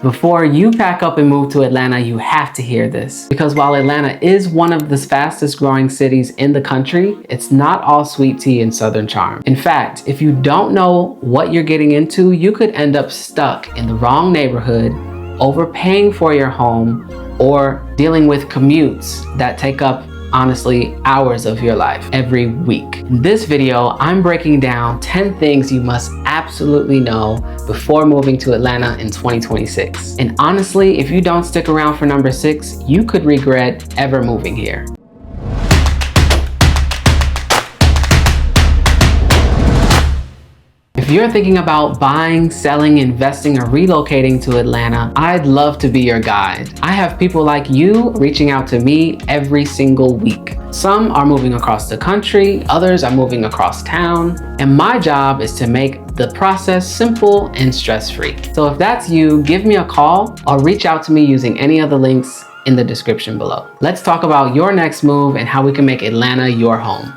Before you pack up and move to Atlanta, you have to hear this. Because while Atlanta is one of the fastest growing cities in the country, it's not all sweet tea and Southern charm. In fact, if you don't know what you're getting into, you could end up stuck in the wrong neighborhood, overpaying for your home, or dealing with commutes that take up, honestly, hours of your life every week. In this video, I'm breaking down 10 things you must absolutely know before moving to Atlanta in 2026. And honestly, if you don't stick around for number 6, you could regret ever moving here. If you're thinking about buying, selling, investing, or relocating to Atlanta, I'd love to be your guide. I have people like you reaching out to me every single week. Some are moving across the country, others are moving across town, and my job is to make the process simple and stress-free. So if that's you, give me a call or reach out to me using any of the links in the description below. Let's talk about your next move and how we can make Atlanta your home.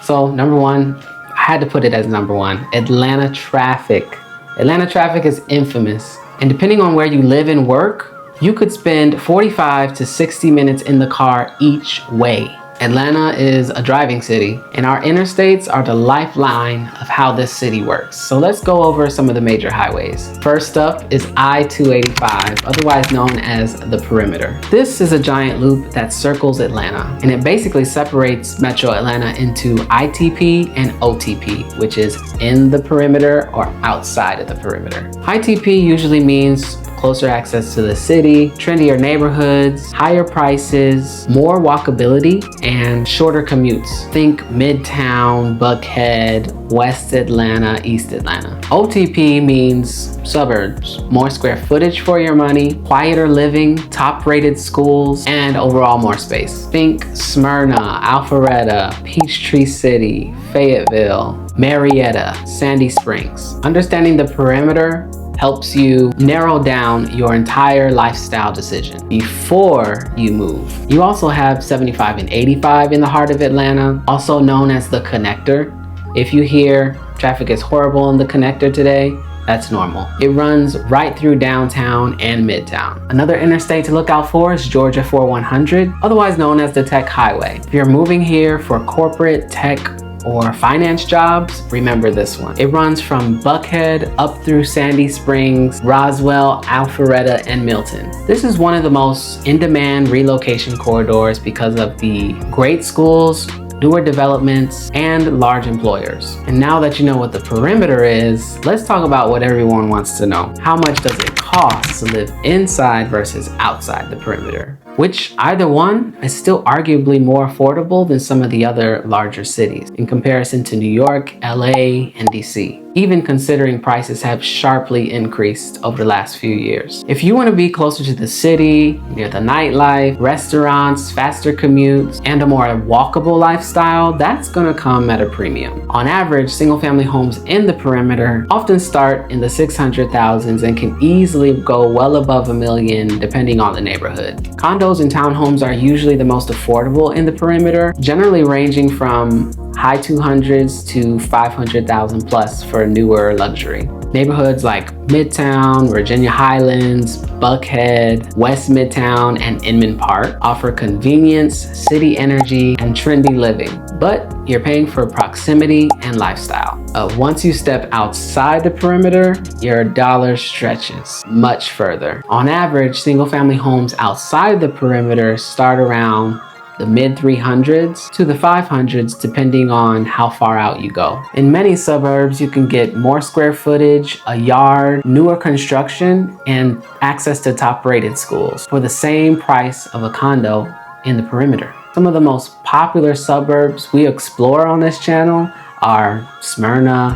So number one, I had to put it as number one, Atlanta traffic. Atlanta traffic is infamous. And depending on where you live and work, you could spend 45 to 60 minutes in the car each way. Atlanta is a driving city, and our interstates are the lifeline of how this city works. So let's go over some of the major highways. First up is I-285, otherwise known as the Perimeter. This is a giant loop that circles Atlanta, and it basically separates Metro Atlanta into ITP and OTP, which is in the perimeter or outside of the perimeter. ITP usually means closer access to the city, trendier neighborhoods, higher prices, more walkability, and shorter commutes. Think Midtown, Buckhead, West Atlanta, East Atlanta. OTP means suburbs, more square footage for your money, quieter living, top-rated schools, and overall more space. Think Smyrna, Alpharetta, Peachtree City, Fayetteville, Marietta, Sandy Springs. Understanding the perimeter helps you narrow down your entire lifestyle decision before you move. You also have 75 and 85 in the heart of Atlanta, also known as the connector. If you hear traffic is horrible in the connector today, that's normal. It runs right through downtown and midtown. Another interstate to look out for is Georgia 4100, otherwise known as the Tech Highway. If you're moving here for corporate, tech, or finance jobs, remember this one. It runs from Buckhead up through Sandy Springs, Roswell, Alpharetta, and Milton. This is one of the most in-demand relocation corridors because of the great schools, newer developments, and large employers. And now that you know what the perimeter is, let's talk about what everyone wants to know. How much does it cost to live inside versus outside the perimeter? Which either one is still arguably more affordable than some of the other larger cities in comparison to New York, LA, and DC. Even considering prices have sharply increased over the last few years. If you want to be closer to the city, near the nightlife, restaurants, faster commutes, and a more walkable lifestyle, that's gonna come at a premium. On average, single-family homes in the perimeter often start in the 600,000s and can easily go well above $1 million depending on the neighborhood. Condos and townhomes are usually the most affordable in the perimeter, generally ranging from high 200s to 500,000 plus for newer luxury. Neighborhoods like Midtown, Virginia Highlands, Buckhead, West Midtown, and Inman Park offer convenience, city energy, and trendy living, but you're paying for proximity and lifestyle. Once you step outside the perimeter, your dollar stretches much further. On average, single-family homes outside the perimeter start around the mid 300s to the 500s depending on how far out you go. In many suburbs, you can get more square footage, a yard, newer construction, and access to top-rated schools for the same price of a condo in the perimeter. Some of the most popular suburbs we explore on this channel are Smyrna,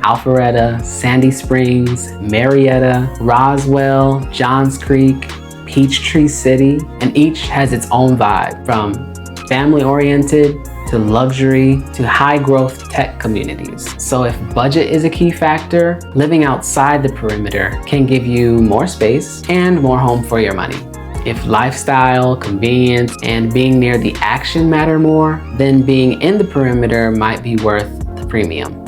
Alpharetta, Sandy Springs, Marietta, Roswell, Johns Creek, Peachtree City, and each has its own vibe, from family-oriented to luxury to high-growth tech communities. So if budget is a key factor, living outside the perimeter can give you more space and more home for your money. If lifestyle, convenience, and being near the action matter more, then being in the perimeter might be worth the premium.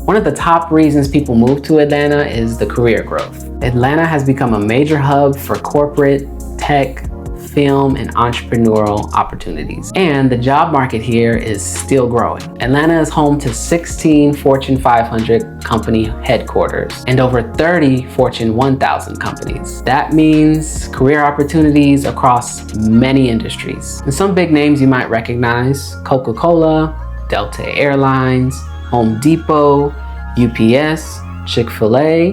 One of the top reasons people move to Atlanta is the career growth. Atlanta has become a major hub for corporate, tech, film, and entrepreneurial opportunities. And the job market here is still growing. Atlanta is home to 16 Fortune 500 company headquarters and over 30 Fortune 1000 companies. That means career opportunities across many industries. And some big names you might recognize: Coca-Cola, Delta Airlines, Home Depot, UPS, Chick-fil-A,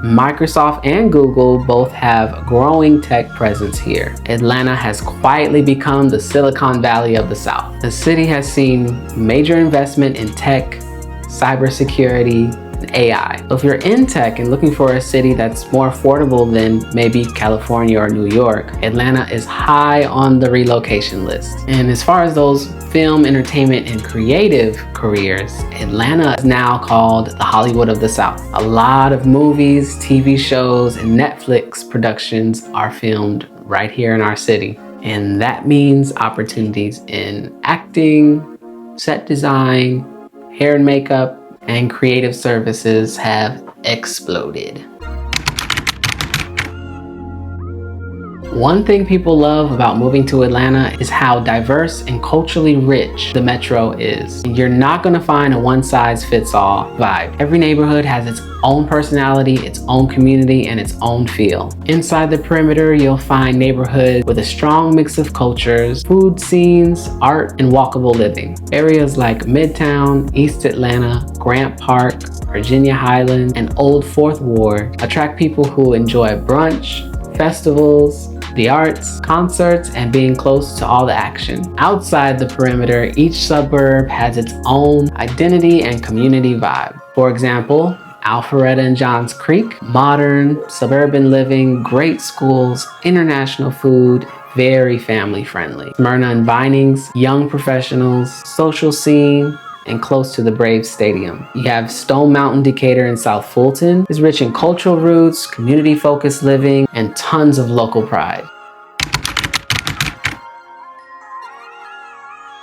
Microsoft and Google both have growing tech presence here. Atlanta has quietly become the Silicon Valley of the South. The city has seen major investment in tech, cybersecurity, and AI. So if you're in tech and looking for a city that's more affordable than maybe California or New York, Atlanta is high on the relocation list. And as far as those film, entertainment, and creative careers, Atlanta is now called the Hollywood of the South. A lot of movies, TV shows, and Netflix productions are filmed right here in our city. And that means opportunities in acting, set design, hair and makeup, and creative services have exploded. One thing people love about moving to Atlanta is how diverse and culturally rich the metro is. You're not gonna find a one-size-fits-all vibe. Every neighborhood has its own personality, its own community, and its own feel. Inside the perimeter, you'll find neighborhoods with a strong mix of cultures, food scenes, art, and walkable living. Areas like Midtown, East Atlanta, Grant Park, Virginia Highlands, and Old Fourth Ward attract people who enjoy brunch, festivals, the arts, concerts, and being close to all the action. Outside the perimeter, each suburb has its own identity and community vibe. For example, Alpharetta and Johns Creek, modern, suburban living, great schools, international food, very family friendly. Smyrna and Vinings, young professionals, social scene, and close to the Braves Stadium. You have Stone Mountain Decatur in South Fulton. It's rich in cultural roots, community-focused living, and tons of local pride.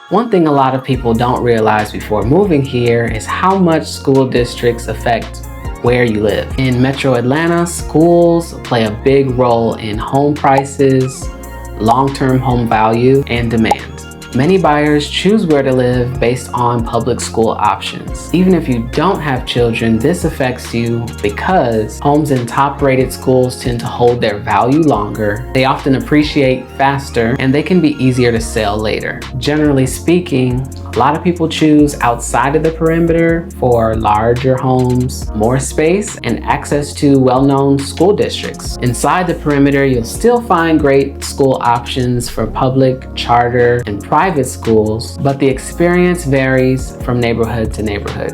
One thing a lot of people don't realize before moving here is how much school districts affect where you live. In Metro Atlanta, schools play a big role in home prices, long-term home value, and demand. Many buyers choose where to live based on public school options. Even if you don't have children, this affects you because homes in top-rated schools tend to hold their value longer, they often appreciate faster, and they can be easier to sell later. Generally speaking, a lot of people choose outside of the perimeter for larger homes, more space, and access to well-known school districts. Inside the perimeter, you'll still find great school options for public, charter, and private schools, but the experience varies from neighborhood to neighborhood.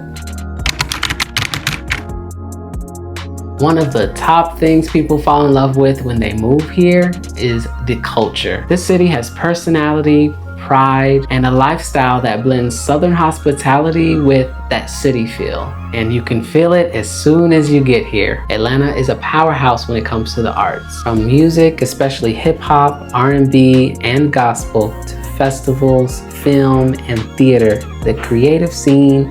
One of the top things people fall in love with when they move here is the culture. This city has personality, pride, and a lifestyle that blends Southern hospitality with that city feel. And you can feel it as soon as you get here. Atlanta is a powerhouse when it comes to the arts. From music, especially hip hop, R&B, and gospel, to festivals, film, and theater, the creative scene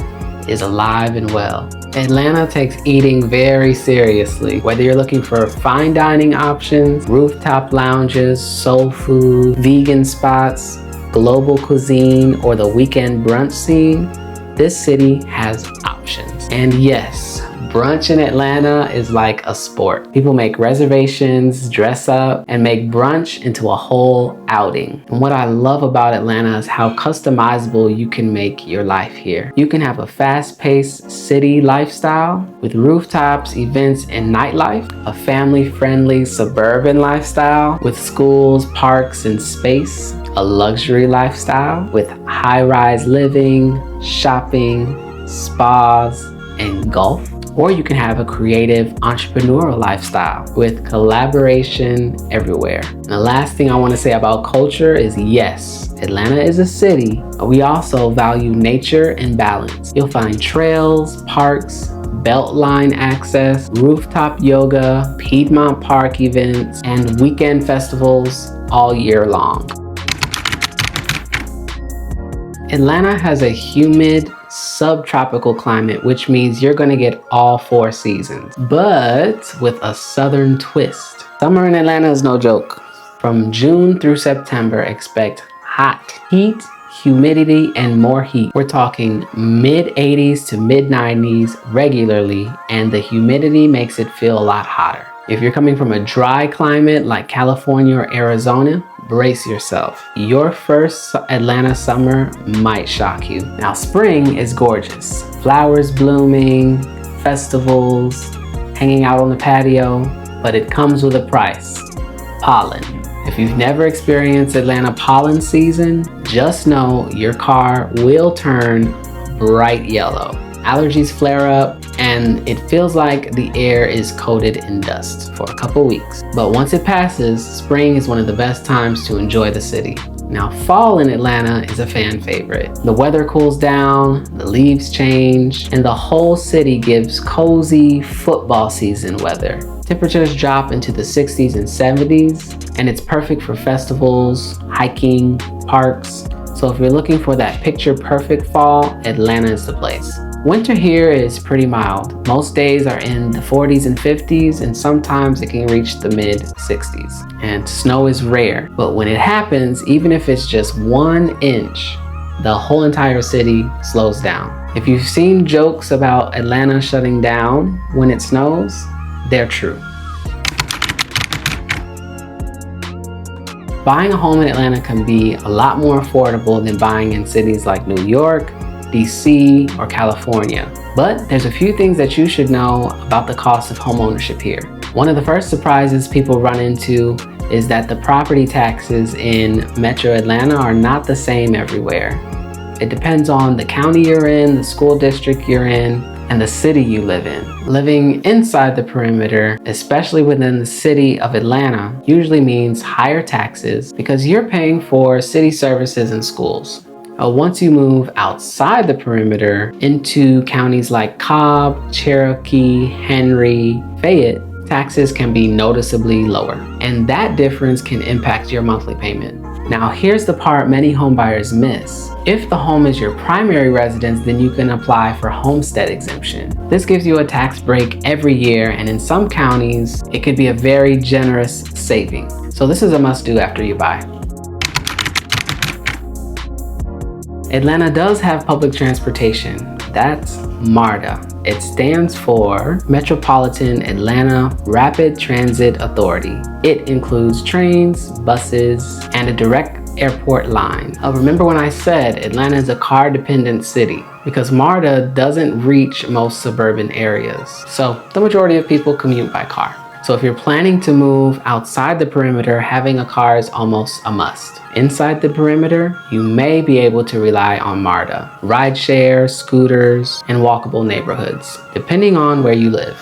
is alive and well. Atlanta takes eating very seriously. Whether you're looking for fine dining options, rooftop lounges, soul food, vegan spots, global cuisine, or the weekend brunch scene, this city has options. And yes, brunch in Atlanta is like a sport. People make reservations, dress up, and make brunch into a whole outing. And what I love about Atlanta is how customizable you can make your life here. You can have a fast-paced city lifestyle with rooftops, events, and nightlife, a family-friendly suburban lifestyle with schools, parks, and space, a luxury lifestyle with high-rise living, shopping, spas, and golf. Or you can have a creative entrepreneurial lifestyle with collaboration everywhere. And the last thing I want to say about culture is yes, Atlanta is a city, but we also value nature and balance. You'll find trails, parks, beltline access, rooftop yoga, Piedmont Park events, and weekend festivals all year long. Atlanta has a humid, subtropical climate, which means you're gonna get all 4 seasons, but with a southern twist. Summer in Atlanta is no joke. From June through September, expect hot heat, humidity, and more heat. We're talking mid 80s to mid 90s regularly, and the humidity makes it feel a lot hotter. If you're coming from a dry climate like California or Arizona, brace yourself. Your first Atlanta summer might shock you. Now, spring is gorgeous. Flowers blooming, festivals, hanging out on the patio, but it comes with a price: pollen. If you've never experienced Atlanta pollen season, just know your car will turn bright yellow. Allergies flare up, and it feels like the air is coated in dust for a couple weeks. But once it passes, spring is one of the best times to enjoy the city. Now, fall in Atlanta is a fan favorite. The weather cools down, the leaves change, and the whole city gives cozy football season weather. Temperatures drop into the 60s and 70s, and it's perfect for festivals, hiking, parks. So if you're looking for that picture perfect fall, Atlanta is the place. Winter here is pretty mild. Most days are in the 40s and 50s, and sometimes it can reach the mid 60s. And snow is rare, but when it happens, even if it's just 1 inch, the whole entire city slows down. If you've seen jokes about Atlanta shutting down when it snows, they're true. Buying a home in Atlanta can be a lot more affordable than buying in cities like New York, DC, or California. But there's a few things that you should know about the cost of homeownership here. One of the first surprises people run into is that the property taxes in Metro Atlanta are not the same everywhere. It depends on the county you're in, the school district you're in, and the city you live in. Living inside the perimeter, especially within the city of Atlanta, usually means higher taxes because you're paying for city services and schools. Once you move outside the perimeter into counties like Cobb, Cherokee, Henry, Fayette, taxes can be noticeably lower, and that difference can impact your monthly payment. Now, here's the part many homebuyers miss. If the home is your primary residence, then you can apply for homestead exemption. This gives you a tax break every year, and in some counties, it could be a very generous saving. So this is a must-do after you buy. Atlanta does have public transportation. That's MARTA. It stands for Metropolitan Atlanta Rapid Transit Authority. It includes trains, buses, and a direct airport line. Remember when I said Atlanta is a car-dependent city? Because MARTA doesn't reach most suburban areas. So the majority of people commute by car. So if you're planning to move outside the perimeter, having a car is almost a must. Inside the perimeter, you may be able to rely on MARTA, rideshare, scooters, and walkable neighborhoods, depending on where you live.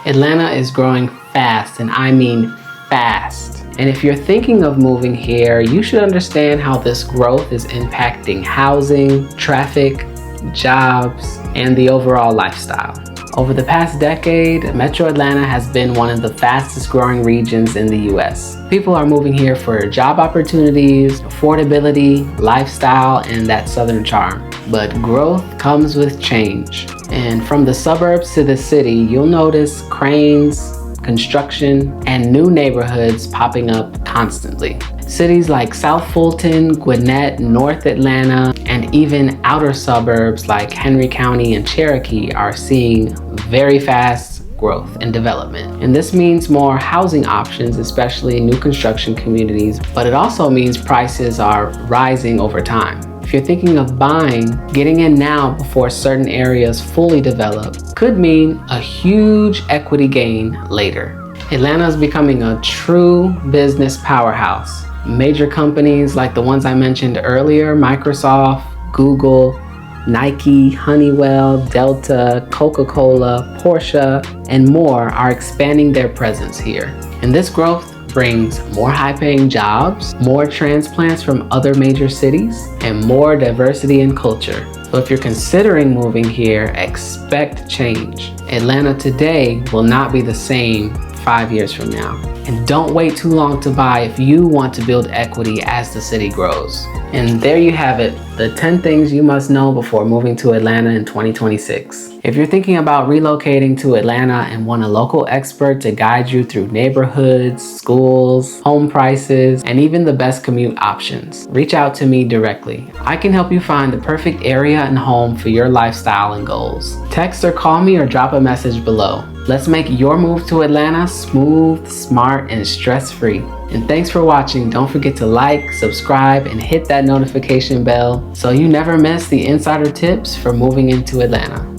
Atlanta is growing fast, and I mean fast. And if you're thinking of moving here, you should understand how this growth is impacting housing, traffic, jobs, and the overall lifestyle. Over the past decade, Metro Atlanta has been one of the fastest growing regions in the US. People are moving here for job opportunities, affordability, lifestyle, and that southern charm. But growth comes with change. And from the suburbs to the city, you'll notice cranes, construction, and new neighborhoods popping up constantly. Cities like South Fulton, Gwinnett, North Atlanta, and even outer suburbs like Henry County and Cherokee are seeing very fast growth and development. And this means more housing options, especially in new construction communities, but it also means prices are rising over time. If you're thinking of buying, getting in now before certain areas fully develop could mean a huge equity gain later. Atlanta is becoming a true business powerhouse. Major companies like the ones I mentioned earlier, Microsoft, Google, Nike, Honeywell, Delta, Coca-Cola, Porsche, and more are expanding their presence here. And this growth brings more high-paying jobs, more transplants from other major cities, and more diversity in culture. So if you're considering moving here, expect change. Atlanta today will not be the same 5 years from now. And don't wait too long to buy if you want to build equity as the city grows. And there you have it, the 10 things you must know before moving to Atlanta in 2026. If you're thinking about relocating to Atlanta and want a local expert to guide you through neighborhoods, schools, home prices, and even the best commute options, reach out to me directly. I can help you find the perfect area and home for your lifestyle and goals. Text or call me or drop a message below. Let's make your move to Atlanta smooth, smart, and stress-free. And thanks for watching. Don't forget to like, subscribe, and hit that notification bell so you never miss the insider tips for moving into Atlanta.